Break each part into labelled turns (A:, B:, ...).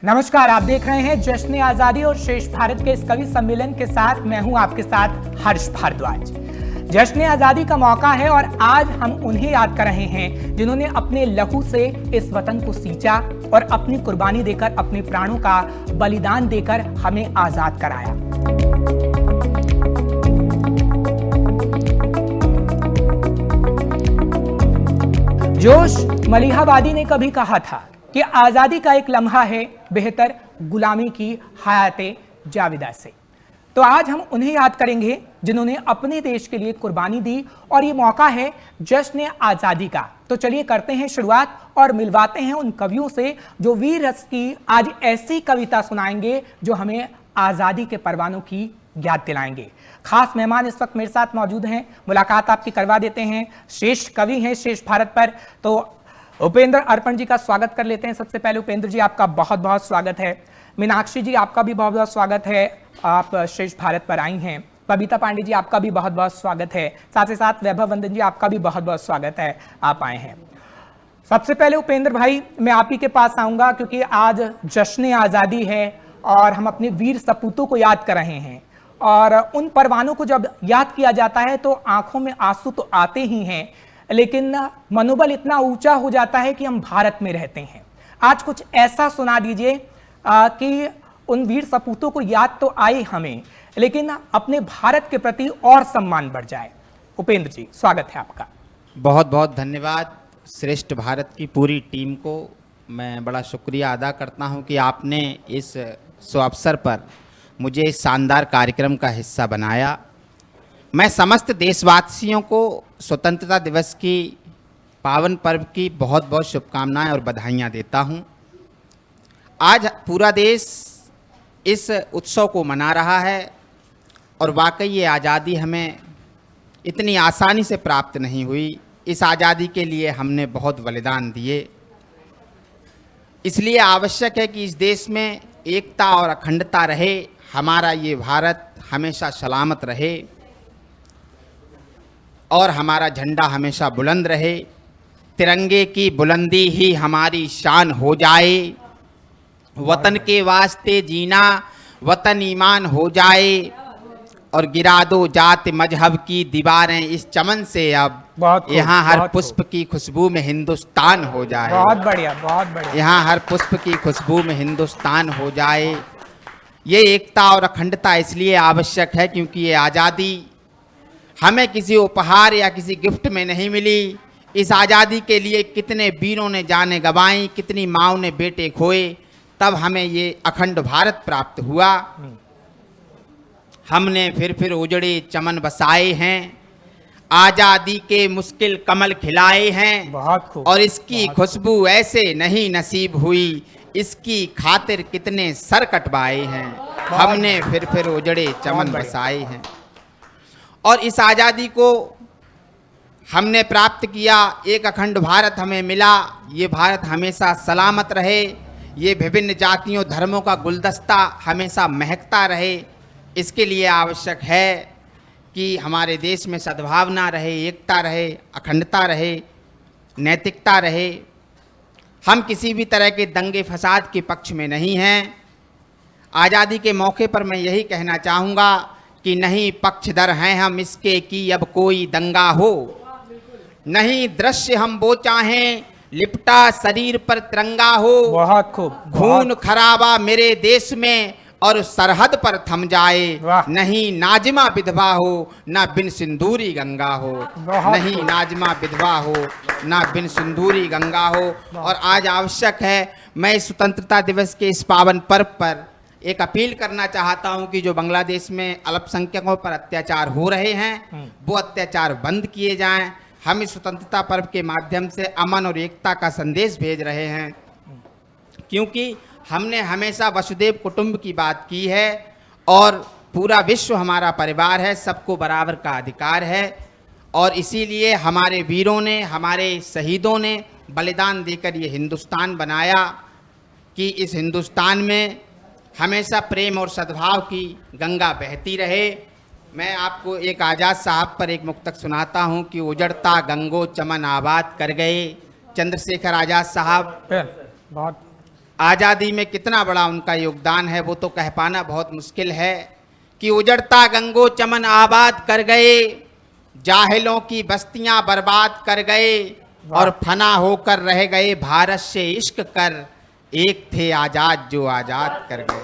A: नमस्कार, आप देख रहे हैं जश्न आजादी और श्रेष्ठ भारत के इस कवि सम्मेलन के साथ मैं हूं आपके साथ हर्ष भारद्वाज। जश्न आजादी का मौका है और आज हम उन्हें याद कर रहे हैं जिन्होंने अपने लहू से इस वतन को सींचा और अपनी कुर्बानी देकर, अपने प्राणों का बलिदान देकर हमें आजाद कराया। जोश मलिहाबादी ने कभी कहा था कि आजादी का एक लम्हा है बेहतर गुलामी की हयाते जाविदा से। तो आज हम उन्हें याद करेंगे जिन्होंने अपने देश के लिए कुर्बानी दी और ये मौका है जश्न आजादी का। तो चलिए करते हैं शुरुआत और मिलवाते हैं उन कवियों से जो वीर रस की आज ऐसी कविता सुनाएंगे जो हमें आजादी के परवानों की याद दिलाएंगे। खास मेहमान इस वक्त मेरे साथ मौजूद हैं, मुलाकात आपकी करवा देते हैं। श्रेष्ठ कवि हैं श्रेष्ठ भारत पर, तो उपेंद्र अर्पण जी का स्वागत कर लेते हैं। सबसे पहले उपेंद्र जी, आपका बहुत बहुत स्वागत है। मीनाक्षी जी, आपका भी बहुत बहुत स्वागत है, आप श्रेष्ठ भारत पर आई हैं। बबीता पांडे जी, आपका भी बहुत बहुत स्वागत है। साथ ही साथ वैभव वंदन जी, आपका भी बहुत बहुत स्वागत है, आप आए हैं। सबसे पहले उपेंद्र भाई, मैं आप ही के पास आऊंगा क्योंकि आज जश्न आज़ादी है और हम अपने वीर सपूतों को याद कर रहे हैं और उन परवानों को जब याद किया जाता है तो आंखों में आंसू तो आते ही हैं, लेकिन मनोबल इतना ऊंचा हो जाता है कि हम भारत में रहते हैं। आज कुछ ऐसा सुना दीजिए कि उन वीर सपूतों को याद तो आए हमें, लेकिन अपने भारत के प्रति और सम्मान बढ़ जाए। उपेंद्र जी, स्वागत है आपका।
B: बहुत बहुत धन्यवाद। श्रेष्ठ भारत की पूरी टीम को मैं बड़ा शुक्रिया अदा करता हूं कि आपने इस सुअवसर पर मुझे इस शानदार कार्यक्रम का हिस्सा बनाया। मैं समस्त देशवासियों को स्वतंत्रता दिवस की पावन पर्व की बहुत बहुत शुभकामनाएं और बधाइयां देता हूं। आज पूरा देश इस उत्सव को मना रहा है और वाकई ये आज़ादी हमें इतनी आसानी से प्राप्त नहीं हुई। इस आज़ादी के लिए हमने बहुत बलिदान दिए, इसलिए आवश्यक है कि इस देश में एकता और अखंडता रहे, हमारा ये भारत हमेशा सलामत रहे और हमारा झंडा हमेशा बुलंद रहे। तिरंगे की बुलंदी ही हमारी शान हो जाए, वतन के वास्ते जीना वतन ईमान हो जाए और गिरा दो जात मजहब की दीवारें इस चमन से, अब यहाँ हर पुष्प की खुशबू में हिंदुस्तान हो जाए।
A: बहुत बढ़िया, बहुत बढ़िया।
B: यहाँ हर पुष्प की खुशबू में हिंदुस्तान हो जाए। ये एकता और अखंडता इसलिए आवश्यक है क्योंकि ये आज़ादी हमें किसी उपहार या किसी गिफ्ट में नहीं मिली। इस आज़ादी के लिए कितने वीरों ने जानें गंवाई, कितनी माँओं ने बेटे खोए, तब हमें ये अखंड भारत प्राप्त हुआ। हमने फिर उजड़े चमन बसाए हैं, आज़ादी के मुश्किल कमल खिलाए हैं।
A: बहुत खूब।
B: और इसकी खुशबू ऐसे नहीं नसीब हुई, इसकी खातिर कितने सर कटवाए हैं। हमने फिर उजड़े चमन बसाए हैं और इस आज़ादी को हमने प्राप्त किया। एक अखंड भारत हमें मिला। ये भारत हमेशा सलामत रहे, ये विभिन्न जातियों धर्मों का गुलदस्ता हमेशा महकता रहे। इसके लिए आवश्यक है कि हमारे देश में सद्भावना रहे, एकता रहे, अखंडता रहे, नैतिकता रहे। हम किसी भी तरह के दंगे फसाद के पक्ष में नहीं हैं। आज़ादी के मौके पर मैं यही कहना चाहूँगा कि नहीं पक्षधर हैं हम इसके कि अब कोई दंगा हो, नहीं दृश्य हम वो चाहें लिपटा शरीर पर तिरंगा हो।
A: बहुत खूब।
B: खून खराबा मेरे देश में और सरहद पर थम जाए, नहीं नाजिमा विधवा हो ना बिन सिंदूरी गंगा हो, नहीं नाजिमा विधवा हो ना बिन सिंदूरी गंगा हो। और आज आवश्यक है, मैं स्वतंत्रता दिवस के इस पावन पर्व पर एक अपील करना चाहता हूं कि जो बांग्लादेश में अल्पसंख्यकों पर अत्याचार हो रहे हैं वो अत्याचार बंद किए जाएं। हम इस स्वतंत्रता पर्व के माध्यम से अमन और एकता का संदेश भेज रहे हैं क्योंकि हमने हमेशा वसुदेव कुटुंब की बात की है और पूरा विश्व हमारा परिवार है, सबको बराबर का अधिकार है। और इसीलिए हमारे वीरों ने, हमारे शहीदों ने बलिदान देकर ये हिंदुस्तान बनाया कि इस हिंदुस्तान में हमेशा प्रेम और सद्भाव की गंगा बहती रहे। मैं आपको एक आज़ाद साहब पर एक मुक्तक सुनाता हूँ कि उजड़ता गंगो चमन आबाद कर गए। चंद्रशेखर आज़ाद साहब
A: बहुत
B: आज़ादी में कितना बड़ा उनका योगदान है वो तो कह पाना बहुत मुश्किल है कि उजड़ता गंगो चमन आबाद कर गए, जाहिलों की बस्तियां बर्बाद कर गए और फना होकर रह गए भारत से इश्क कर, एक थे आजाद जो आजाद कर गए।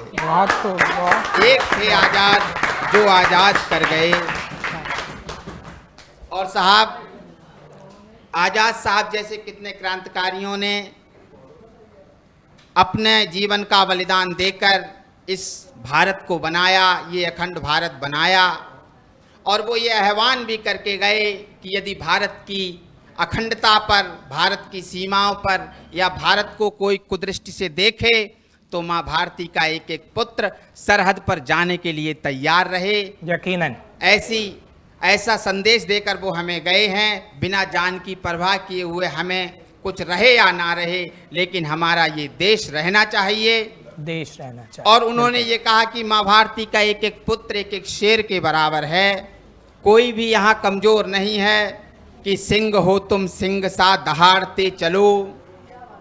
B: एक थे आजाद जो आजाद कर गए। और साहब, आजाद साहब जैसे कितने क्रांतिकारियों ने अपने जीवन का बलिदान देकर इस भारत को बनाया, ये अखंड भारत बनाया। और वो ये आह्वान भी करके गए कि यदि भारत की अखंडता पर, भारत की सीमाओं पर या भारत को कोई कुदृष्टि से देखे तो माँ भारती का एक एक पुत्र सरहद पर जाने के लिए तैयार रहे।
A: यकीनन
B: ऐसा संदेश देकर वो हमें गए हैं, बिना जान की परवाह किए हुए। हमें कुछ रहे या ना रहे, लेकिन हमारा ये देश रहना चाहिए,
A: देश रहना चाहिए।
B: और उन्होंने ये कहा कि माँ भारती का एक एक पुत्र एक एक शेर के बराबर है। कोई भी यहाँ कमजोर नहीं है कि सिंह हो तुम सिंह सा दहाड़ते चलो।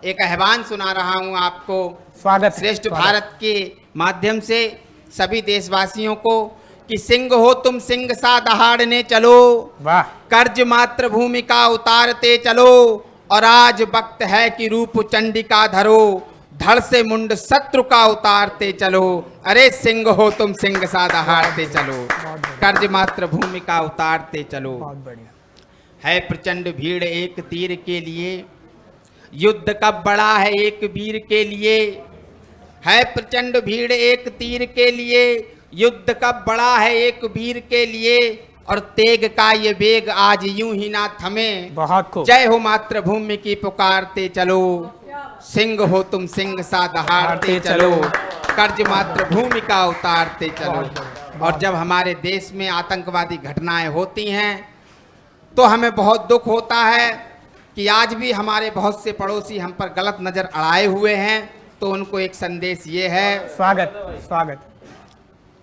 B: एक आह्वान सुना रहा हूँ आपको
A: स्वागत
B: श्रेष्ठ भारत के माध्यम से सभी देशवासियों को कि सिंह हो तुम सिंह सा दहाड़ने चलो,
A: वाह,
B: कर्ज मात्र भूमिका उतारते चलो, और आज वक्त है कि रूप चंडिका धरो, धड़ से मुंड शत्रु का उतारते चलो। अरे सिंह हो तुम सिंह सा दहाड़ते चलो, कर्ज मात्र भूमिका उतारते चलो।
A: बहुत बढ़िया।
B: है प्रचंड भीड़ एक तीर के लिए, युद्ध कब बड़ा है एक वीर के लिए। है प्रचंड भीड़ एक तीर के लिए, युद्ध कब बड़ा है एक वीर के लिए, और तेग का ये वेग आज यूं ही ना थमे।
A: बहुत खूब।
B: जय हो मातृभूमि की पुकारते चलो, सिंह हो तुम सिंह सा दहाड़ते चलो, कर्ज मातृभूमि का उतारते चलो। और जब हमारे देश में आतंकवादी घटनाएं होती हैं तो हमें बहुत दुख होता है कि आज भी हमारे बहुत से पड़ोसी हम पर गलत नजर अड़ाए हुए हैं। तो उनको एक संदेश ये है,
A: स्वागत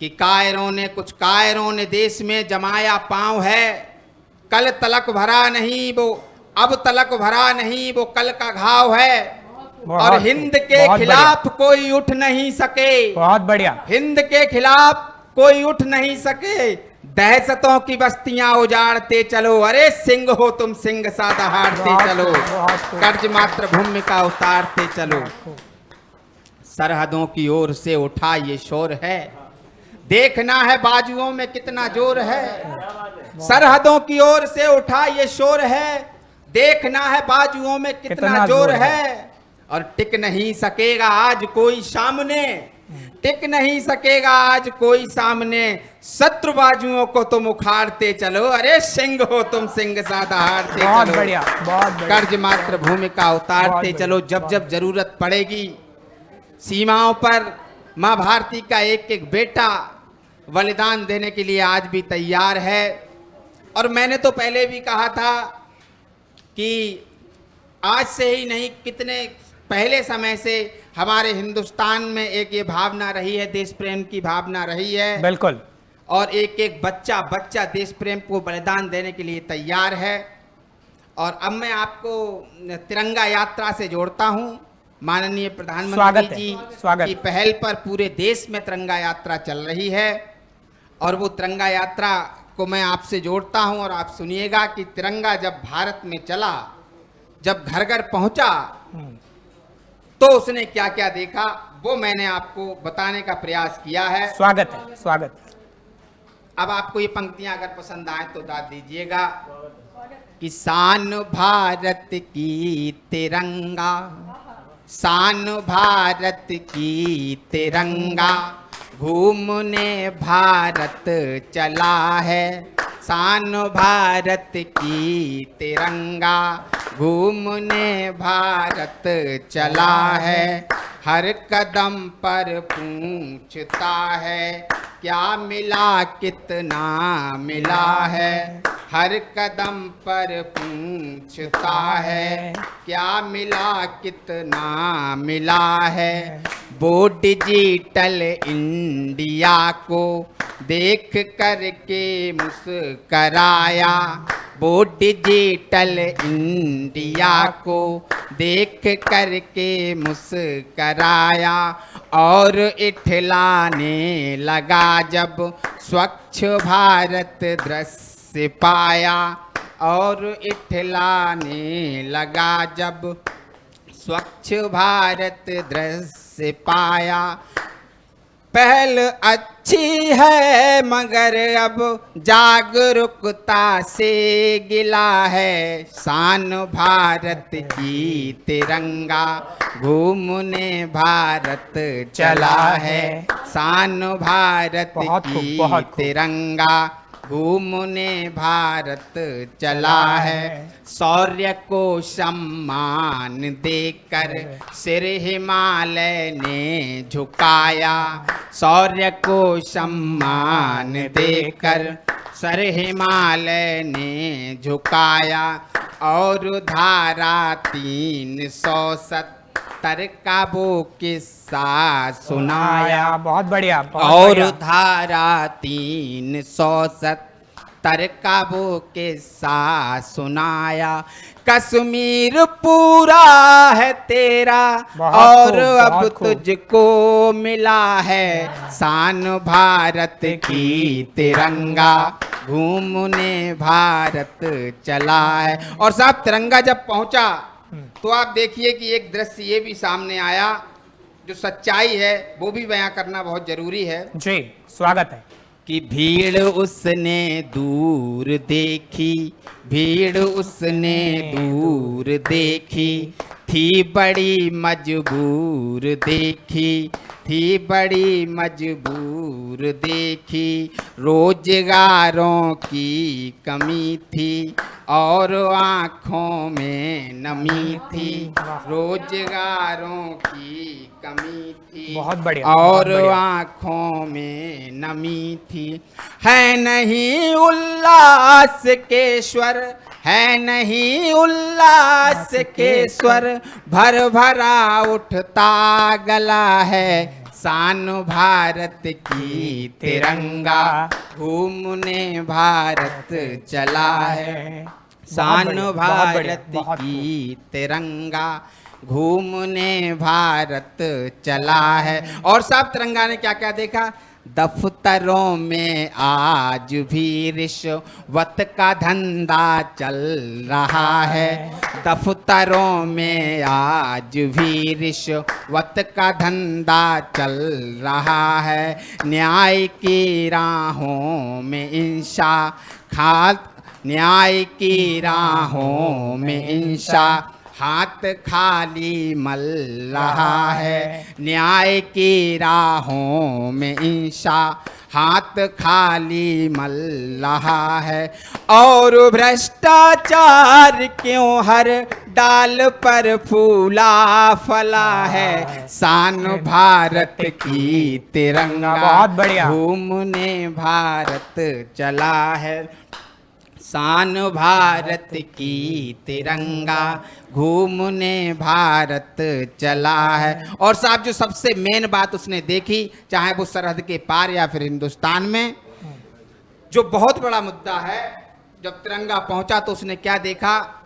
B: कि कुछ कायरों ने देश में जमाया पांव है, कल तलक भरा नहीं वो अब तलक भरा नहीं, वो कल का घाव है, और हिंद के खिलाफ कोई उठ नहीं सके।
A: बहुत बढ़िया।
B: हिंद के खिलाफ कोई उठ नहीं सके, दहशतों की बस्तियां उजाड़ते चलो। अरे सिंह हो तुम सिंह सा दहाड़ते चलो, कर्ज मात्र भूमि का उतारते चलो। सरहदों की ओर से उठा ये शोर है, देखना है बाजुओं में कितना जोर है। सरहदों की ओर से उठा ये शोर है, देखना है बाजुओं में कितना जोर है। और टिक नहीं सकेगा आज कोई सामने, टिक नहीं सकेगा आज कोई सामने, शत्रु बाजुओं को तुम उखाड़ते चलो। अरे सिंह हो तुम सिंह सा दहाड़ते चलो,
A: बहुत बढ़िया, बहुत बढ़िया।
B: कर्ज मात्र भूमि का उतारते चलो। जब जब जरूरत पड़ेगी सीमाओं पर माँ भारती का एक एक बेटा बलिदान देने के लिए आज भी तैयार है। और मैंने तो पहले भी कहा था कि आज से ही नहीं, कितने पहले समय से हमारे हिंदुस्तान में एक ये भावना रही है, देश प्रेम की भावना रही है।
A: बिल्कुल।
B: और एक एक बच्चा देश प्रेम को बलिदान देने के लिए तैयार है। और अब मैं आपको तिरंगा यात्रा से जोड़ता हूँ। माननीय प्रधानमंत्री जी की पहल पर पूरे देश में तिरंगा यात्रा चल रही है, और वो तिरंगा यात्रा को मैं आपसे जोड़ता हूँ। और आप सुनिएगा कि तिरंगा जब भारत में चला, जब घर घर पहुंचा, तो उसने क्या क्या देखा वो मैंने आपको बताने का प्रयास किया है।
A: स्वागत।
B: अब आपको ये पंक्तियां अगर पसंद आए तो दाद दीजिएगा कि शान भारत की तिरंगा, शान भारत की तिरंगा, घूमने भारत चला है। शान भारत की तिरंगा, घूमने भारत चला है। हर कदम पर पूछता है, क्या मिला कितना मिला है। हर कदम पर पूछता है, क्या मिला कितना मिला है। वो डिजिटल इंडिया को देख करके मुस्कराया, वो डिजिटल इंडिया को देख करके मुस्कराया और इठलाने लगा जब स्वच्छ भारत दृश्य पाया, और इठलाने लगा जब स्वच्छ भारत दृश्य पाया। पहल अच्छी है मगर अब जागरूकता से गिला है, शान भारत की तिरंगा घूमने भारत चला है, शान भारत की तिरंगा घूमने भारत चला है। शौर्य को सम्मान देकर सिर हिमालय ने झुकाया, शौर्य को सम्मान देकर सर हिमालय ने झुकाया, और धारा 370 का वो किस्सा सुनाया।
A: बहुत बढ़िया,
B: और धारा 370 का वो किस्सा सुनाया। कश्मीर पूरा है तेरा और अब तुझको मिला है, शान भारत की तिरंगा घूमने भारत चला है। और साहब तिरंगा जब पहुंचा तो आप देखिए कि एक दृश्य ये भी सामने आया, जो सच्चाई है वो भी बयां करना बहुत जरूरी है।
A: जी स्वागत है।
B: कि भीड़ उसने दूर देखी, भीड़ उसने दूर देखी, थी बड़ी मजबूर देखी, थी बड़ी मजबूर देखी, रोजगारों की कमी थी और आँखों में नमी थी, रोजगारों की कमी थी
A: बहुत बढ़िया,
B: और आँखों में नमी थी। है नहीं उल्लास के स्वर, है नहीं उल्लास के स्वर, भर भरा उठता गला है, शान भारत की तिरंगा घूमने भारत चला है, शान भारत की तिरंगा घूमने भारत चला है। और साहब तिरंगा ने क्या क्या देखा? दफ्तरों में आज भी रिश्वत का धंधा चल रहा है, दफ्तरों में आज भी रिश्वत का धंधा चल रहा है, न्याय की राहों में न्याय की राहों में हाथ खाली मल रहा है, न्याय की राहों में हाथ खाली मल रहा है। और भ्रष्टाचार क्यों हर डाल पर फूला फला है, शान भारत की तिरंगा
A: बहुत बढ़िया
B: घूमने भारत चला है, शान भारत की तिरंगा घूमने भारत चला है। और साहब जो सबसे मेन बात उसने देखी, चाहे वो सरहद के पार या फिर हिंदुस्तान में, जो बहुत बड़ा मुद्दा है, जब तिरंगा पहुंचा तो उसने क्या देखा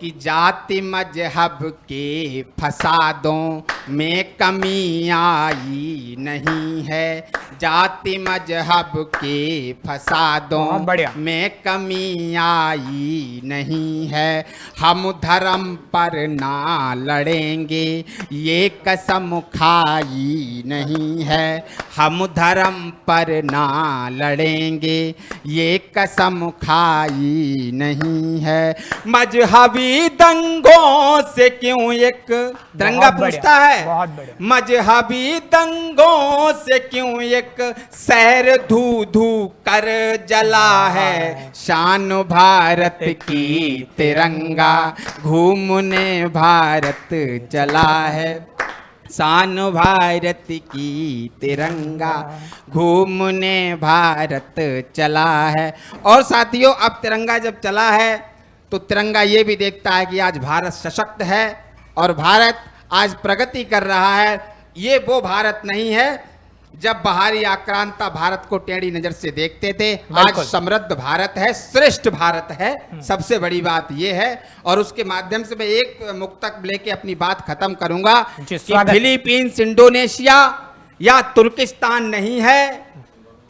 B: कि जाति मजहब के फसादों में कमी आई नहीं है, जाति मजहब के फसादों में कमी आई नहीं है, हम धर्म पर ना लड़ेंगे ये कसम खाई नहीं है, हम धर्म पर ना लड़ेंगे ये कसम खाई नहीं है। मजहबी दंगों से क्यों एक तिरंगा पूछता है, मजहबी दंगों से क्यों एक शहर धू धू कर जला है, शान भारत की तिरंगा घूमने भारत चला है, शान भारत की तिरंगा घूमने भारत चला है। और साथियों अब तिरंगा जब चला है तो तिरंगा ये भी देखता है कि आज भारत सशक्त है और भारत आज प्रगति कर रहा है। ये वो भारत नहीं है जब बाहरी आक्रांता भारत को टेढ़ी नजर से देखते थे। आज
A: बिल्कुल।
B: समृद्ध भारत है, श्रेष्ठ भारत है, सबसे बड़ी बात यह है। और उसके माध्यम से मैं एक मुक्तक लेके अपनी बात खत्म करूंगा
A: जी,
B: कि
A: स्वागत।
B: फिलीपींस, इंडोनेशिया या तुर्किस्तान नहीं है,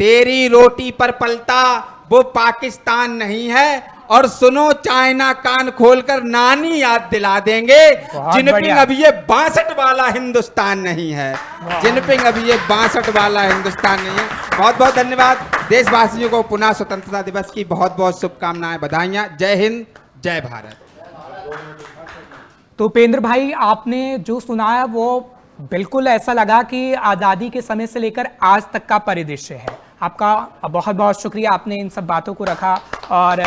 B: तेरी रोटी पर पलता वो पाकिस्तान नहीं है। और सुनो, चाइना कान खोलकर नानी याद दिला देंगे,
A: बहुत
B: जिनपिंग
A: बढ़िया।
B: अभी ये 62 वाला हिंदुस्तान नहीं है, जिनपिंग अभी ये 62 वाला हिंदुस्तान नहीं है। बहुत बहुत धन्यवाद। देशवासियों को पुनः स्वतंत्रता दिवस की बहुत बहुत शुभकामनाएं, बधाइयां। जय हिंद, जय भारत।
A: तो उपेंद्र भाई, आपने जो सुनाया वो बिल्कुल ऐसा लगा कि आज़ादी के समय से लेकर आज तक का परिदृश्य है। आपका बहुत बहुत शुक्रिया, आपने इन सब बातों को रखा और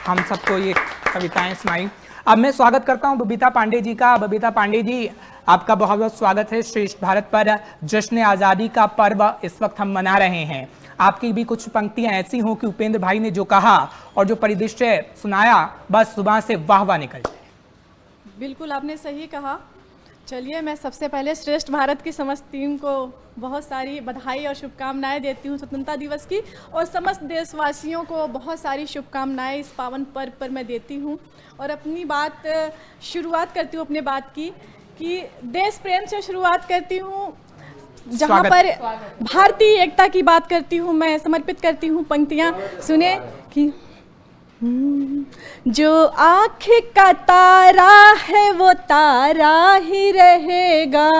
A: हम सबको ये कविताएं सुनाई। अब मैं स्वागत करता हूं बबीता पांडे जी का। बबीता पांडे जी, आपका बहुत बहुत स्वागत है। श्रेष्ठ भारत पर जश्न आज़ादी का पर्व इस वक्त हम मना रहे हैं। आपकी भी कुछ पंक्तियां ऐसी हों कि उपेंद्र भाई ने जो कहा और जो परिदृश्य सुनाया, बस सुबह से वाह वाह निकल जाए।
C: बिल्कुल, आपने सही कहा। चलिए, मैं सबसे पहले श्रेष्ठ भारत की समस्त टीम को बहुत सारी बधाई और शुभकामनाएं देती हूँ स्वतंत्रता दिवस की, और समस्त देशवासियों को बहुत सारी शुभकामनाएं इस पावन पर्व पर मैं देती हूँ। और अपनी बात शुरुआत करती हूँ अपने बात की कि देश प्रेम से शुरुआत करती हूँ, जहाँ पर भारतीय एकता की बात करती हूँ। मैं समर्पित करती हूँ पंक्तियाँ, सुने कि जो आँख का तारा है वो तारा ही रहेगा,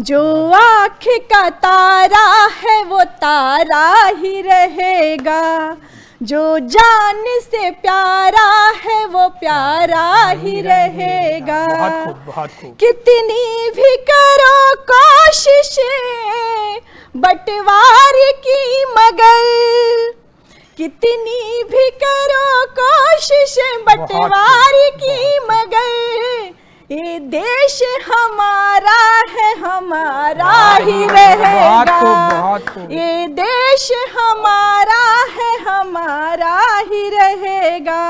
C: जो आँख का तारा है वो तारा ही रहेगा, जो जान से प्यारा है वो प्यारा ही रहेगा।
A: बहुत खूब, बहुत खूब।
C: कितनी भी करो कोशिशें बंटवारे की, मगर कितनी भी करो कोशिशें बंटवारे की, मगर ये देश हमारा है, हमारा ही रहेगा।
A: बहुत खूब।
C: ये देश हमारा है, हमारा ही रहेगा।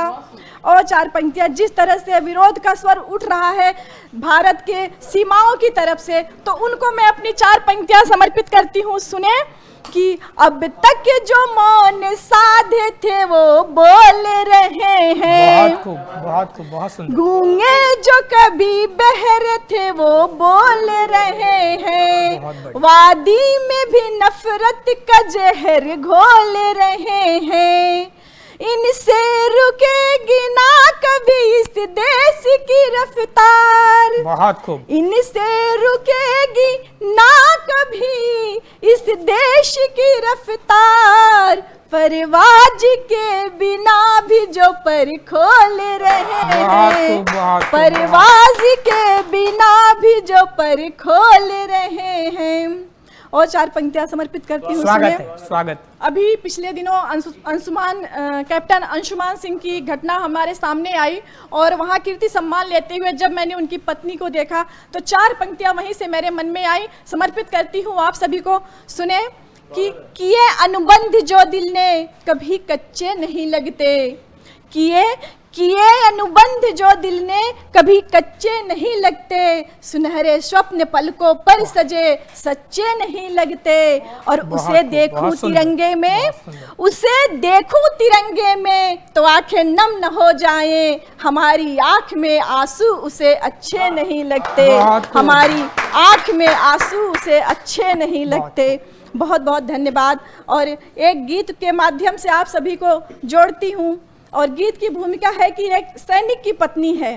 C: और चार पंक्तियां, जिस तरह से विरोध का स्वर उठ रहा है भारत के सीमाओं की तरफ से, तो उनको मैं अपनी चार पंक्तियां समर्पित करती हूँ। सुने कि अब तक जो मौन साधे थे वो बोल रहे हैं,
A: बहुत खूब, बहुत खूब, बहुत सुंदर।
C: गूंगे जो कभी बहरे थे वो बोल रहे हैं, वादी में भी नफरत का जहर घोल रहे हैं। इनसे रुकेगी ना कभी इस देश की रफ्तार,
A: बहुत खूब।
C: इनसे रुकेगी ना कभी इस देश की रफ्तार, परवाज के बिना भी जो पर खोल रहे हैं, परवाज के बिना भी जो पर खोल रहे हैं। और चार पंक्तियां समर्पित करती हूँ।
A: स्वागत है, स्वागत।
C: अभी पिछले दिनों कैप्टन अंशुमान सिंह की घटना हमारे सामने आई, और वहाँ कीर्ति सम्मान लेते हुए जब मैंने उनकी पत्नी को देखा तो चार पंक्तियां वहीं से मेरे मन में आई, समर्पित करती हूँ आप सभी को। सुने कि किए अनुबंध जो दिल ने कभी कच्चे नहीं लगते, किए अनुबंध जो दिल ने कभी कच्चे नहीं लगते, सुनहरे स्वप्न पलकों पर सजे सच्चे नहीं लगते। और उसे देखूं तिरंगे में, उसे देखूं तिरंगे में तो आंखें नम न हो जाएं, हमारी आंख में आंसू उसे अच्छे नहीं लगते, हमारी आंख में आंसू उसे अच्छे नहीं लगते। बहुत बहुत धन्यवाद। और एक गीत के माध्यम से आप सभी को जोड़ती हूँ, और गीत की भूमिका है कि एक सैनिक की पत्नी है,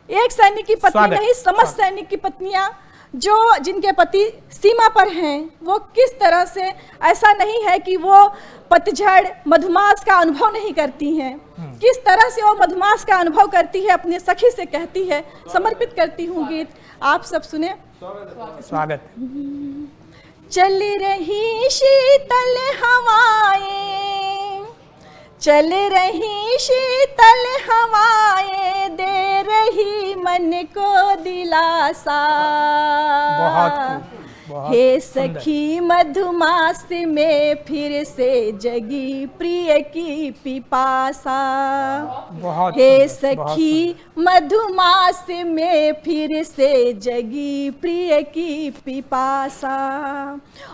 C: एक सैनिक की पत्नी नहीं, समस्त सैनिक की पत्नियां जो जिनके पति सीमा पर हैं, वो किस तरह से, ऐसा नहीं है कि वो पतझड़ मधुमास का अनुभव नहीं करती हैं, किस तरह से वो मधुमास का अनुभव करती है, अपने सखी से कहती है। समर्पित करती हूँ गीत, आप सब सुने।
A: स्वागत।
C: चल रही शीतल हवाएं, चल रही शीतल हवाएं, दे रही मन को दिलासा, हे सखी मधुमास में फिर से जगी प्रिय की पिपासा। हे सखी मधुमास में फिर से जगी प्रिय की पिपासा।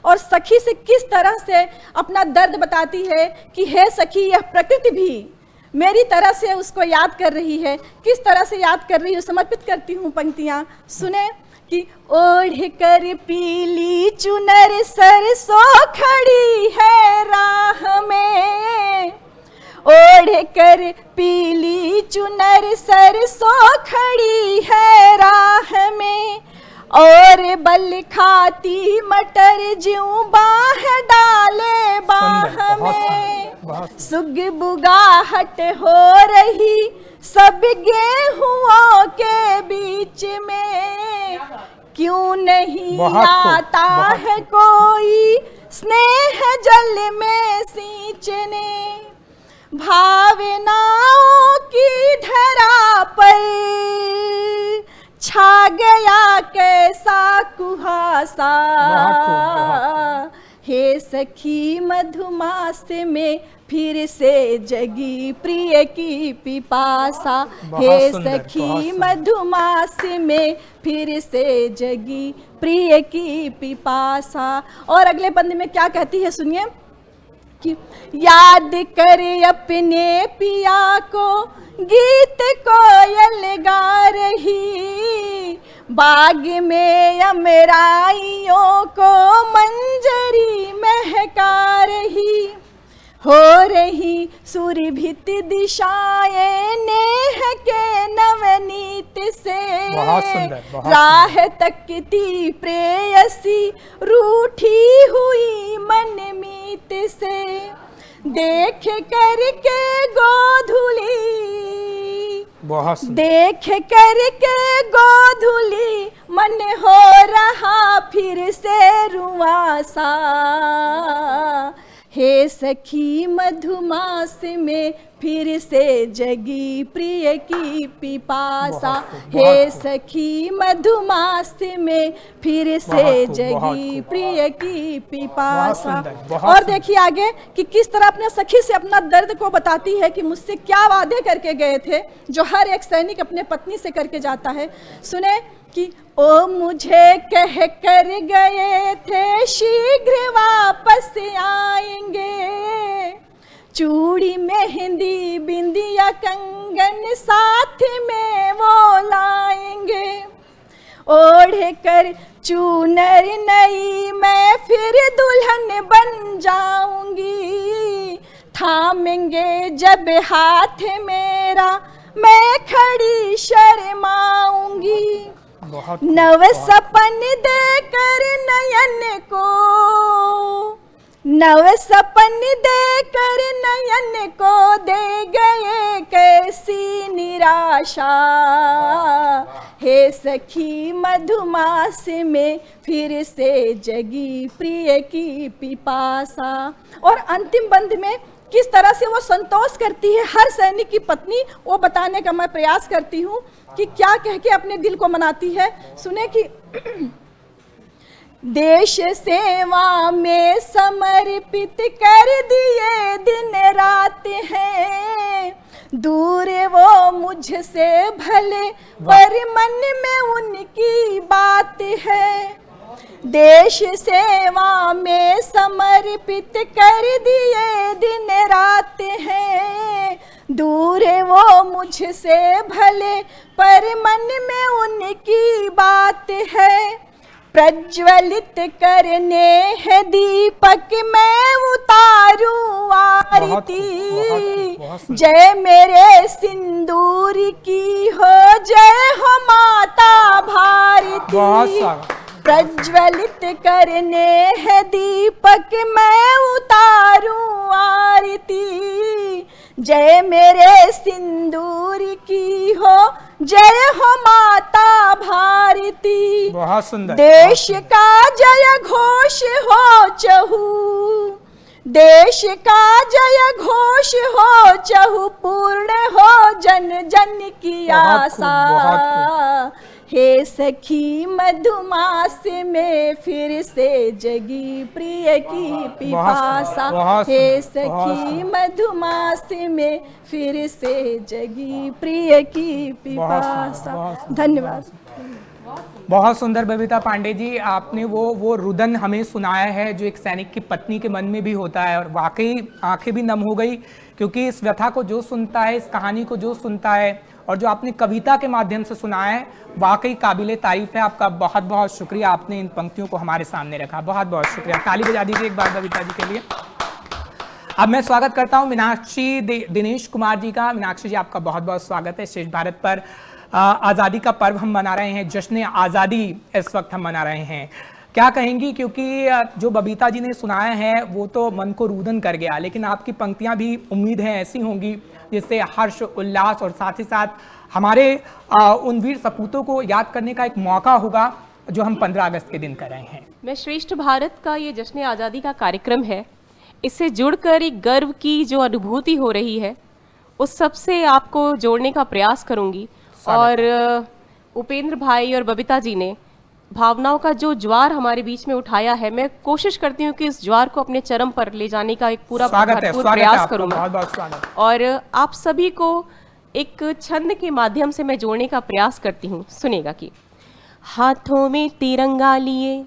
C: और सखी से किस तरह से अपना दर्द बताती है कि हे सखी यह प्रकृति भी मेरी तरह से उसको याद कर रही है। किस तरह से याद कर रही है, समर्पित करती हूँ पंक्तियाँ सुने कि ओढ़ कर पीली चुनर सरसों खड़ी है राह में, ओढ़ कर पीली चुनर सरसों खड़ी है राह में, और बल खाती मटर ज्यों बाह डाले बाह में, सुग बुगाहट हो रही सब गेहूं के बीच में, क्यों नहीं आता है कोई स्नेह जल में सींचने, भावनाओं की धरा पर छा गया कैसा कुहासा। हे सखी मधुमास में फिर से जगी प्रिय की पिपासा। हे सखी मधुमास में फिर से जगी प्रिय की पिपासा। और अगले बंद में क्या कहती है सुनिए कि याद कर अपने पिया को गीत कोयल गा रही, बाग में अमराइयों को मंजरी महका रही, हो रही सुरभित दिशाएं नेह के नवनीत से, राह तकती प्रेयसी रूठी हुई मनमीत से, देख करके गोधुली, देख करके गोधुली मन हो रहा फिर से रुआसा। हे सखी मधुमास में फिर से जगी प्रिय की पिपासा। हे सखी मधुमास में फिर से जगी प्रिय की पिपासा। और देखिए आगे कि किस तरह अपने सखी से अपना दर्द को बताती है कि मुझसे क्या वादे करके गए थे जो हर एक सैनिक अपने पत्नी से करके जाता है। सुने कि ओ मुझे कह कर गए थे शीघ्र वापस आएंगे, चूड़ी मेहंदी बिंदिया कंगन साथ में वो लाएंगे, ओढ़ कर चूनर नई मैं फिर दुल्हन बन जाऊंगी, थामेंगे जब हाथ मेरा मैं खड़ी शर्माऊंगी, नव सपन देकर नयन को, नव सपन देकर नयन को दे गए कैसी निराशा। हे सखी मधुमास में फिर से जगी प्रिय की पिपासा। और अंतिम बंद में किस तरह से वो संतोष करती है हर सैनिक की पत्नी, वो बताने का मैं प्रयास करती हूँ कि क्या कह के अपने दिल को मनाती है। सुने कि देश सेवा में समर्पित कर दिए दिन रात हैं, दूर वो मुझसे भले पर मन में उनकी बात है, देश सेवा में समर्पित कर दिए दिन रात हैं, दूर वो मुझसे भले पर मन में उनकी बात है, प्रज्वलित करने है दीपक मैं उतारूं आरती, जय मेरे सिंदूर की हो जय हो माता भारती, प्रज्वलित करने है दीपक मैं उतारूं आरती, जय मेरे सिंदूर की हो जय हो माता भारती।
A: बहुत सुंदर।
C: देश का जय घोष हो चहु, देश का जय घोष हो चहु, पूर्ण हो जन जन की आशा। हे सखी मधुमास में फिर से जगी प्रिय की पिपासा, हे सखी मधुमास में फिर से जगी प्रिय की पिपासा। धन्यवाद।
A: बहुत सुंदर बबीता पांडे जी, आपने वो रुदन हमें सुनाया है जो एक सैनिक की पत्नी के मन में भी होता है, और वाकई आंखें भी नम हो गई, क्योंकि इस व्यथा को जो सुनता है, इस कहानी को जो सुनता है, और जो आपने कविता के माध्यम से सुनाया है, वाकई काबिले तारीफ है। आपका बहुत बहुत शुक्रिया, आपने इन पंक्तियों को हमारे सामने रखा, बहुत बहुत शुक्रिया। ताली बजा दीजिए एक बार बबीता जी के लिए। अब मैं स्वागत करता हूं मीनाक्षी दिनेश कुमार जी का। मीनाक्षी जी, आपका बहुत बहुत स्वागत है। शेष भारत पर आज़ादी का पर्व हम मना रहे हैं, जश्न आज़ादी इस वक्त हम मना रहे हैं। क्या कहेंगी, क्योंकि जो बबीता जी ने सुनाया है वो तो मन को रुदन कर गया, लेकिन आपकी पंक्तियां भी उम्मीद है ऐसी होंगी जिससे हर्ष उल्लास और साथ ही साथ हमारे उन वीर सपूतों को याद करने का एक मौका होगा जो हम 15 अगस्त के दिन कर रहे हैं।
D: मैं श्रेष्ठ भारत का ये जश्न आज़ादी का कार्यक्रम है, इससे जुड़कर एक गर्व की जो अनुभूति हो रही है उस सबसे आपको जोड़ने का प्रयास करूंगी। और उपेंद्र भाई और बबीता जी ने भावनाओं का जो ज्वार हमारे बीच में उठाया है, मैं कोशिश करती हूँ कि इस ज्वार को अपने चरम पर ले जाने का एक पूरा भरपूर प्रयास करूँगा। और आप सभी को एक छंद के माध्यम से मैं जोड़ने का प्रयास करती हूँ। सुनेगा कि हाथों में तिरंगा लिए,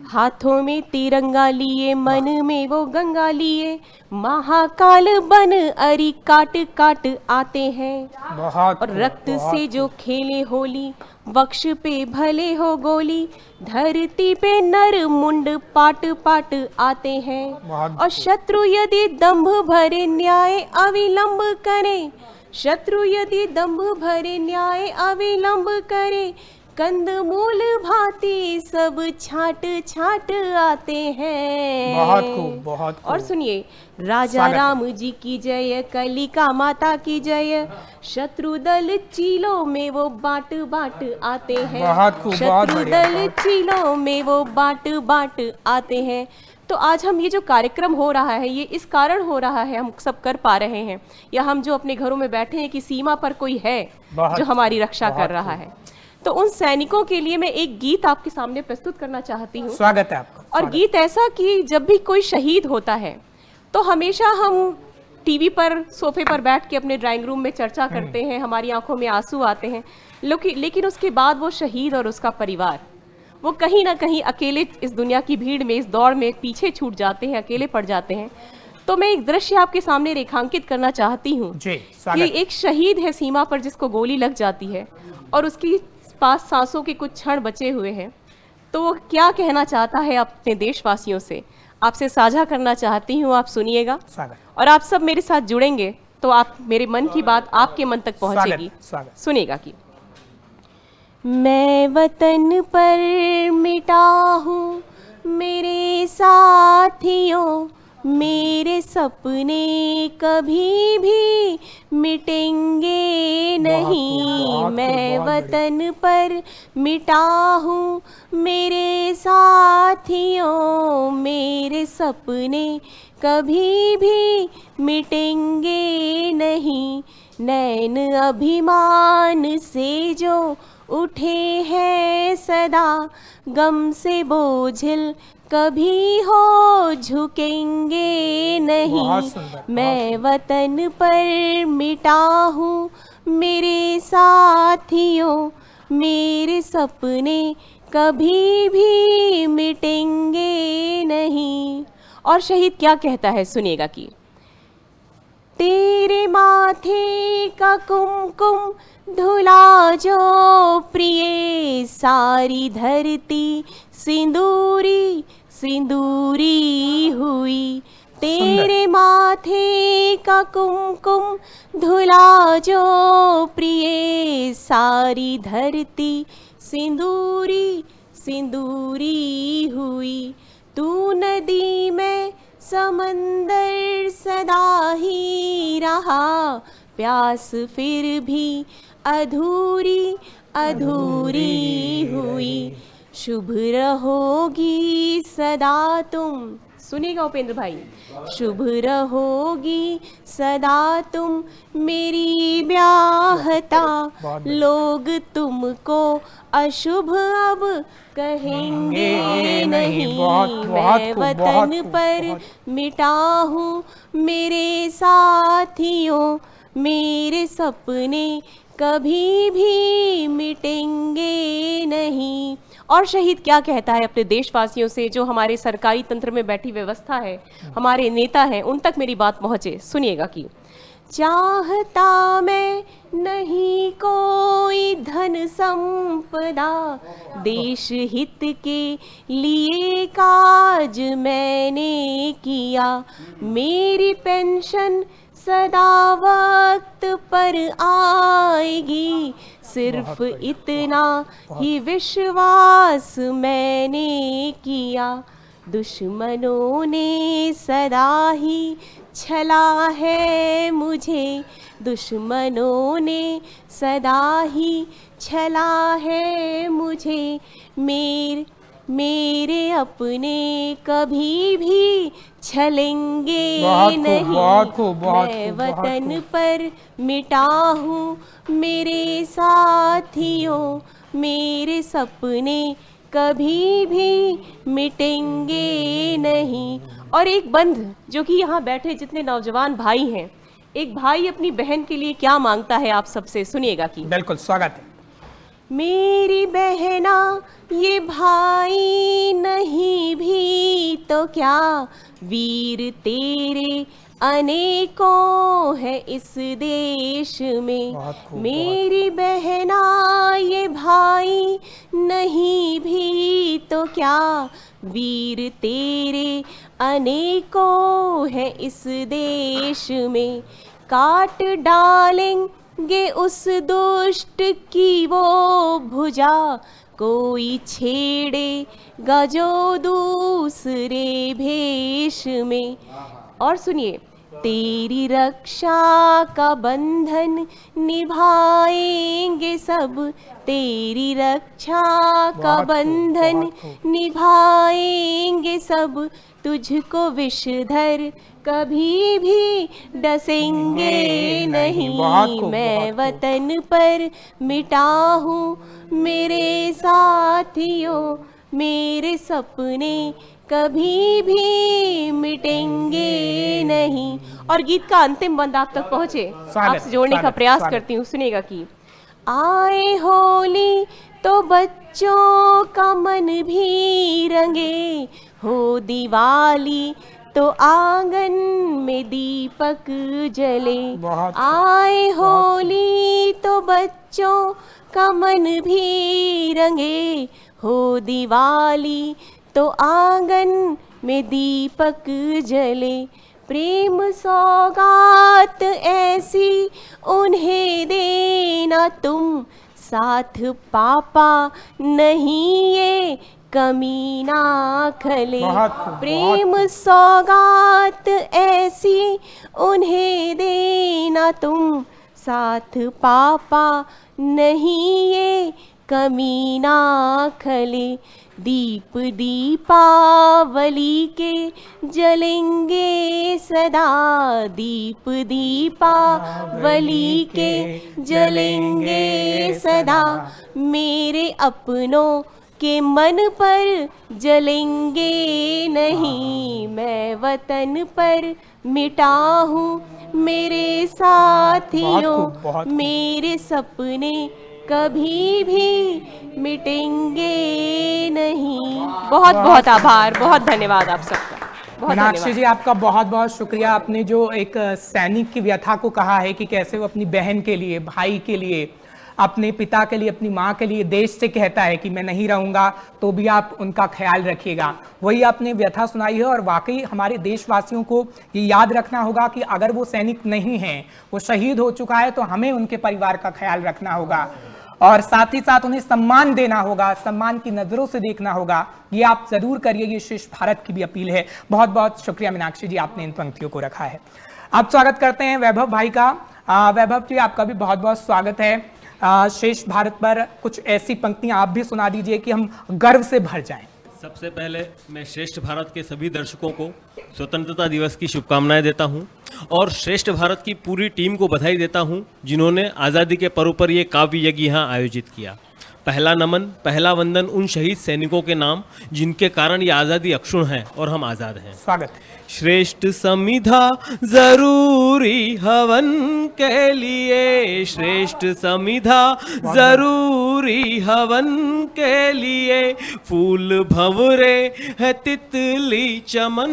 D: हाथों में तिरंगा लिए, मन में वो गंगा लिए, महाकाल बन अरी काट काट आते हैं, और रक्त से जो खेले होली, वक्ष पे भले हो गोली, धरती पे नर मुंड पाट पाट आते हैं, और शत्रु यदि दंभ भरे न्याय अविलंब करे, शत्रु यदि दंभ भरे न्याय अविलंब करे, कंदमूल भांति सब छाट छाट आते हैं।
A: बहुत खूब, बहुत खूब।
D: और सुनिए, राजा राम जी की जय, कलिका माता की जय, शत्रु दल चीलों में वो बाट बाट आते हैं,
A: बहुत खूब,
D: शत्रु दल चीलों में वो बाट बाट आते हैं। तो आज हम ये जो कार्यक्रम हो रहा है, ये इस कारण हो रहा है, हम सब कर पा रहे हैं, या हम जो अपने घरों में बैठे हैं कि सीमा पर कोई है जो हमारी रक्षा कर रहा है। तो उन सैनिकों के लिए मैं एक गीत आपके सामने प्रस्तुत करना चाहती हूँ।
A: स्वागत है आपका।
D: और गीत ऐसा कि जब भी कोई शहीद होता है तो हमेशा हम टीवी पर सोफे पर बैठ के अपने ड्राइंग रूम में चर्चा करते हैं, हमारी आंखों में आंसू आते हैं, लेकिन उसके बाद वो शहीद और उसका परिवार वो कहीं ना कहीं अकेले इस दुनिया की भीड़ में, इस दौड़ में पीछे छूट जाते हैं, अकेले पड़ जाते हैं। तो मैं एक दृश्य आपके सामने रेखांकित करना चाहती हूँ कि एक शहीद है सीमा पर जिसको गोली लग जाती है और उसकी पास सांसों के कुछ क्षण बचे हुए हैं, तो वो क्या कहना चाहता है अपने देशवासियों से, आपसे साझा करना चाहती हूँ। आप सुनिएगा और आप सब मेरे साथ जुड़ेंगे तो आप मेरे मन की बात आपके मन तक पहुंचेगी। सुनिएगा कि मैं वतन पर मिटा हूँ मेरे साथियों, मेरे सपने कभी भी मिटेंगे नहीं। मैं वतन पर मिटा हूँ मेरे साथियों, मेरे सपने कभी भी मिटेंगे नहीं। नैन अभिमान से जो उठे हैं सदा, गम से बोझिल कभी हो झुकेंगे नहीं। मैं वतन पर मिटा हूँ मेरे साथियों, मेरे सपने कभी भी मिटेंगे नहीं। और शहीद क्या कहता है, सुनिएगा कि तेरे माथे का कुमकुम धुला जो प्रिय, सारी धरती सिंदूरी सिंदूरी हुई। तेरे माथे का कुमकुम धुला जो प्रिय, सारी धरती सिंदूरी सिंदूरी हुई। तू नदी में समंदर सदा ही रहा, प्यास फिर भी अधूरी अधूरी हुई। शुभ रहोगी सदा तुम सुनिएगा उपेंद्र भाई। शुभ रहोगी सदा तुम मेरी ब्याहता, लोग तुमको अशुभ अब कहेंगे नहीं। मैं वतन पर मिटा हूँ मेरे साथियों, मेरे सपने कभी भी मिटेंगे नहीं। और शहीद क्या कहता है अपने देशवासियों से, जो हमारे सरकारी तंत्र में बैठी व्यवस्था है, हमारे नेता हैं, उन तक मेरी बात पहुंचे। सुनिएगा कि चाहता मैं नहीं कोई धन संपदा, देश हित के लिए काज मैंने किया, मेरी पेंशन सदा वक्त पर आएगी, सिर्फ इतना ही विश्वास मैंने किया। दुश्मनों ने सदा ही छला है मुझे, दुश्मनों ने सदा ही छला है मुझे, मेरे अपने कभी भी छलेंगे नहीं। मैं वतन पर मिटा हूँ मेरे साथियों, मेरे सपने कभी भी मिटेंगे नहीं। और एक बंद जो कि यहाँ बैठे जितने नौजवान भाई हैं, एक भाई अपनी बहन के लिए क्या मांगता है आप सबसे, सुनिएगा कि
A: बिल्कुल स्वागत है।
D: मेरी बहना ये भाई नहीं भी तो क्या, वीर तेरे अनेकों है इस देश में। मेरी बहना ये भाई नहीं भी तो क्या, वीर तेरे अनेकों है इस देश में। काट डालेंगे उस दुष्ट की वो भुजा, कोई छेड़ेगा जो दूसरे भेष में। और सुनिए, तेरी रक्षा का बंधन निभाएंगे सब, तेरी रक्षा का बंधन निभाएंगे सब, तुझको विषधर कभी भी डसेंगे नहीं। मैं वतन पर मिटा हूँ मेरे साथियों, मेरे सपने कभी भी मिटेंगे नहीं। और गीत का अंतिम बंद आप तक पहुंचे, आपसे जोड़ने का प्रयास करती हूँ। सुनेगा कि आए होली तो बच्चों का मन भी रंगे, हो दिवाली तो आंगन में दीपक जले। आए होली तो बच्चों का मन भी रंगे, हो दिवाली तो आंगन में दीपक जले। प्रेम सौगात ऐसी उन्हें देना तुम, साथ पापा नहीं ये कमी ना खले। प्रेम सौगात ऐसी उन्हें देना तुम, साथ पापा नहीं ये कमी ना खले। दीप दीपावली के जलेंगे सदा, दीप दीपावली के जलेंगे सदा, मेरे अपनों के मन पर जलेंगे नहीं। मैं वतन पर मिटा हूँ मेरे साथियों, मेरे सपने कभी भी मिटेंगे नहीं। बहुत बहुत आभार, बहुत धन्यवाद आप सबका।
A: मीनाक्षी जी, आपका बहुत बहुत शुक्रिया। आपने जो एक सैनिक की व्यथा को कहा है कि कैसे वो अपनी बहन के लिए, भाई के लिए, अपने पिता के लिए, अपनी माँ के लिए देश से कहता है कि मैं नहीं रहूंगा तो भी आप उनका ख्याल रखिएगा, वही आपने व्यथा सुनाई है। और वाकई हमारे देशवासियों को ये याद रखना होगा कि अगर वो सैनिक नहीं हैं, वो शहीद हो चुका है, तो हमें उनके परिवार का ख्याल रखना होगा और साथ ही साथ उन्हें सम्मान देना होगा, सम्मान की नजरों से देखना होगा। ये आप जरूर करिए, ये शेष भारत की भी अपील है। बहुत बहुत शुक्रिया मीनाक्षी जी, आपने इन पंक्तियों को रखा है। अब स्वागत करते हैं वैभव भाई का। वैभव जी, आपका भी बहुत बहुत स्वागत है। शेष भारत पर कुछ ऐसी पंक्तियां आप भी सुना दीजिए कि हम गर्व से भर जाएं।
E: सबसे पहले मैं श्रेष्ठ भारत के सभी दर्शकों को स्वतंत्रता दिवस की शुभकामनाएं देता हूं और श्रेष्ठ भारत की पूरी टीम को बधाई देता हूं जिन्होंने आज़ादी के पर्व पर ये काव्य यज्ञ यहाँ आयोजित किया। पहला नमन, पहला वंदन उन शहीद सैनिकों के नाम जिनके कारण ये आज़ादी अक्षुण्ण है और हम आज़ाद हैं।
A: स्वागत।
E: श्रेष्ठ समिधा जरूरी हवन के लिए, श्रेष्ठ समिधा जरूरी हवन के लिए, फूल भंवरे है तितली चमन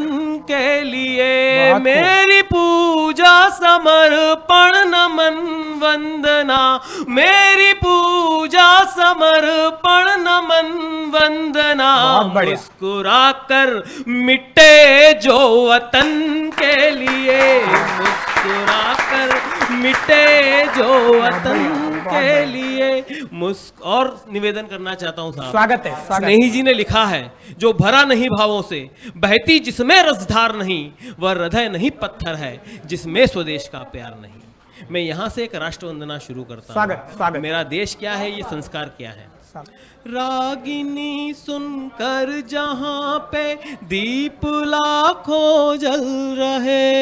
E: के लिए, मेरी पूजा समर्पण नमन वंदना, मेरी पूजा समर्पण नमन वंदना, मुस्कुराकर मिटे जो वतन के लिए, मुस्कुराकर मिटे जो वतन के लिए और निवेदन करना चाहता हूं साहब।
A: स्वागत है।
E: स्नेही जी ने लिखा है, जो भरा नहीं भावों से, बहती जिसमें रसधार नहीं, वह हृदय नहीं पत्थर है जिसमें स्वदेश का प्यार नहीं। मैं यहाँ से एक राष्ट्र वंदना शुरू करता हूँ। मेरा देश क्या है, ये संस्कार क्या है। रागिनी सुनकर जहाँ पे दीप लाखों जल रहे,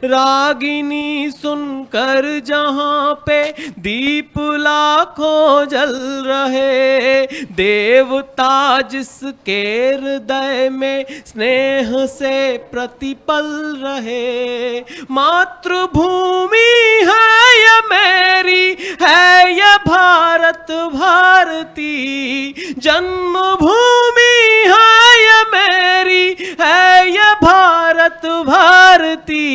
E: रागिनी सुनकर जहाँ पे दीप लाखों जल रहे, देवता जिसके हृदय में स्नेह से प्रतिपल रहे, मातृभूमि है ये मेरी, है ये भारत भारती, जन्मभूमि है ये मेरी, है ये भारत भारती,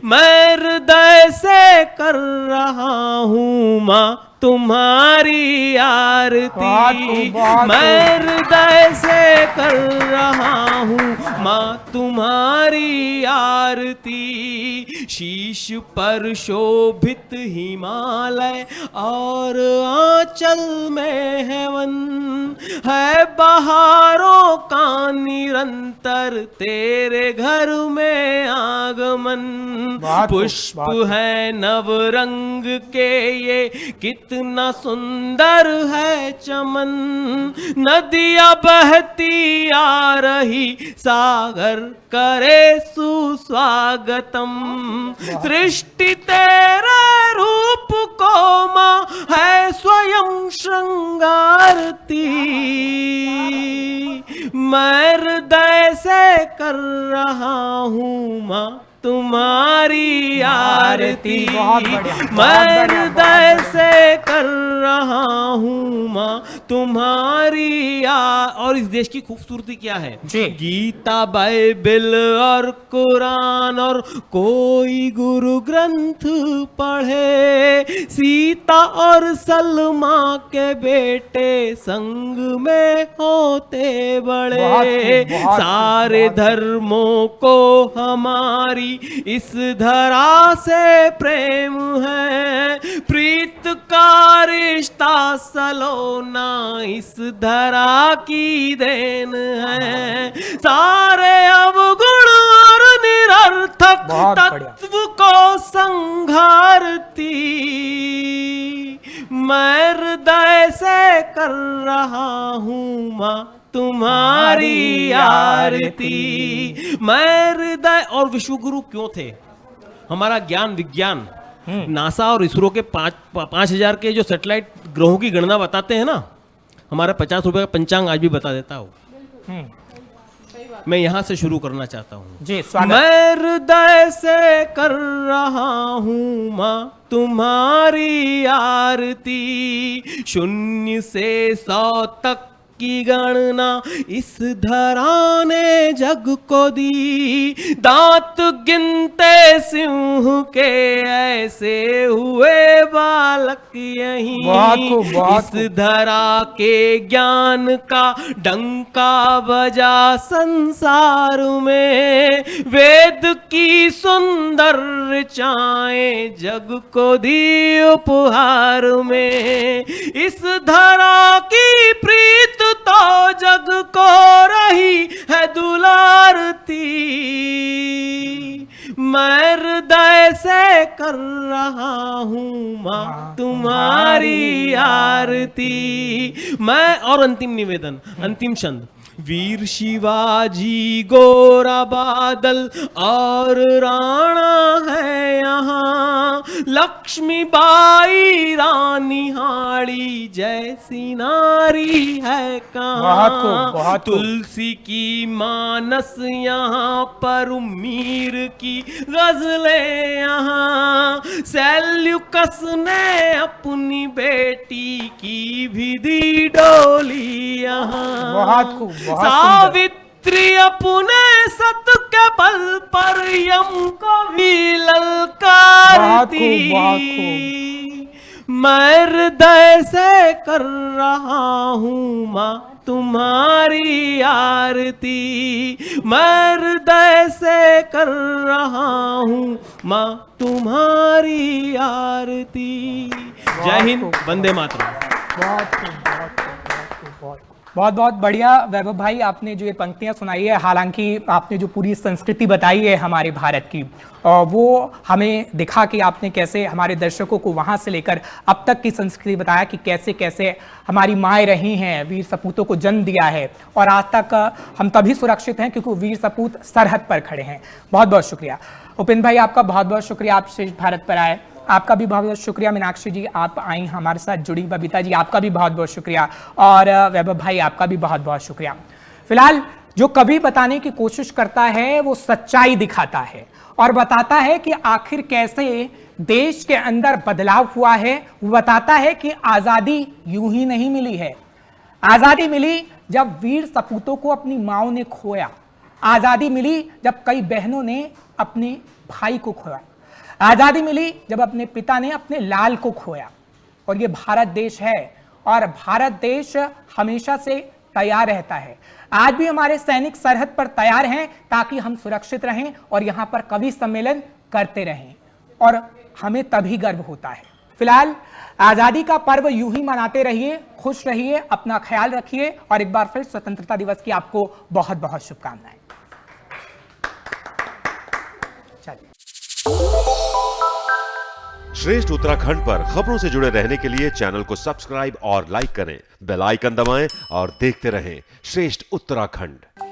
E: मैं हृदय से कर रहा हूँ माँ तुम्हारी आरती, मैं हृदय से कर रहा हूँ माँ तुम्हारी आरती, शीश पर शोभित हिमालय और आंचल में है वन, है बहारों का निरंतर तेरे घर में आगमन, पुष्प है नव रंग के ये कितना सुंदर है चमन, नदियां बहती आ रही सागर करे सुस्वागतम, सृष्टि तेरे रूप को माँ है स्वयं श्रृंगारती, मैं हृदय से कर रहा हूँ माँ तुम्हारी आरती, मैं हृदय से कर रहा हूँ माँ तुम्हारी और इस देश की खूबसूरती क्या है जी? गीता, बाइबल और कुरान और कोई गुरु ग्रंथ पढ़े, सीता और सलमा के बेटे संग में होते बड़े, सारे धर्मों को हमारी इस धरा से प्रेम है, प्रीत का रिश्ता सलोना इस धरा की देन है, सारे अवगुण और निरर्थक तत्व को संघारती, मैं हृदय से कर रहा हूँ माँ तुम्हारी आरती, मैं हृदय। और विश्वगुरु क्यों थे? हमारा ज्ञान विज्ञान नासा और इसरो के 5,000 के जो सैटेलाइट ग्रहों की गणना बताते हैं ना, हमारा 50 रुपए का पंचांग आज भी बता देता हूँ। मैं यहाँ से शुरू करना चाहता हूँ जी। मैं हृदय से कर रहा हूँ माँ तुम्हारी आरती, शून्य से 100 तक की गणना इस धरा ने जग को दी, दांत गिनते सिंह के ऐसे हुए बालक यहीं, इस धरा के ज्ञान का डंका बजा संसार में, वेद की सुंदर ऋचाएं जग को दी उपहार में, इस धरा की प्रीत तो जग को रही है दुलारती, मैं हृदय ऐसे कर रहा हूँ माँ तुम्हारी आरती मैं। और अंतिम निवेदन, अंतिम छंद। वीर शिवाजी गोरा बादल और राणा है यहाँ, लक्ष्मीबाई रानी हाड़ी जैसी नारी है कहाँ। तुलसी की मानस यहाँ पर, उम्मीर की गजलें यहाँ, सेल्यूकस ने अपनी बेटी की भी दी डोली यहाँ। सावित्री अपने सत के बल पर यम को भी ललकारती, मैं हृदय से कर रहा हूँ माँ तुम्हारी आरती, मैं हृदय से कर रहा हूँ माँ तुम्हारी आरती। जय हिंद, वंदे मातरम।
A: बहुत बहुत बढ़िया वैभव भाई, आपने जो ये पंक्तियां सुनाई है, हालांकि आपने जो पूरी संस्कृति बताई है हमारे भारत की, वो हमें दिखा कि आपने कैसे हमारे दर्शकों को वहां से लेकर अब तक की संस्कृति बताया कि कैसे कैसे हमारी माएँ रही हैं, वीर सपूतों को जन्म दिया है और आज तक हम तभी सुरक्षित हैं क्योंकि वीर सपूत सरहद पर खड़े हैं। बहुत बहुत शुक्रिया उपेंद्र भाई, आपका बहुत बहुत शुक्रिया, आप श्रेष्ठ भारत पर आए। आपका भी बहुत बहुत शुक्रिया मीनाक्षी जी, आप आई हमारे साथ जुड़ी। बबीता जी, आपका भी बहुत बहुत शुक्रिया। और वैभव भाई, आपका भी बहुत बहुत शुक्रिया। फिलहाल जो कवि बताने की कोशिश करता है वो सच्चाई दिखाता है और बताता है कि आखिर कैसे देश के अंदर बदलाव हुआ है। वो बताता है कि आजादी यूं ही नहीं मिली है। आजादी मिली जब वीर सपूतों को अपनी माओ ने खोया। आजादी मिली जब कई बहनों ने अपने भाई को खोया। आजादी मिली जब अपने पिता ने अपने लाल को खोया। और ये भारत देश है और भारत देश हमेशा से तैयार रहता है। आज भी हमारे सैनिक सरहद पर तैयार हैं ताकि हम सुरक्षित रहें और यहां पर कवि सम्मेलन करते रहें और हमें तभी गर्व होता है। फिलहाल आजादी का पर्व यूं ही मनाते रहिए, खुश रहिए, अपना ख्याल रखिए और एक बार फिर स्वतंत्रता दिवस की आपको बहुत बहुत शुभकामनाएं।
F: श्रेष्ठ उत्तराखंड पर खबरों से जुड़े रहने के लिए चैनल को सब्सक्राइब और लाइक करें, बेल आइकन दबाएं और देखते रहें श्रेष्ठ उत्तराखंड।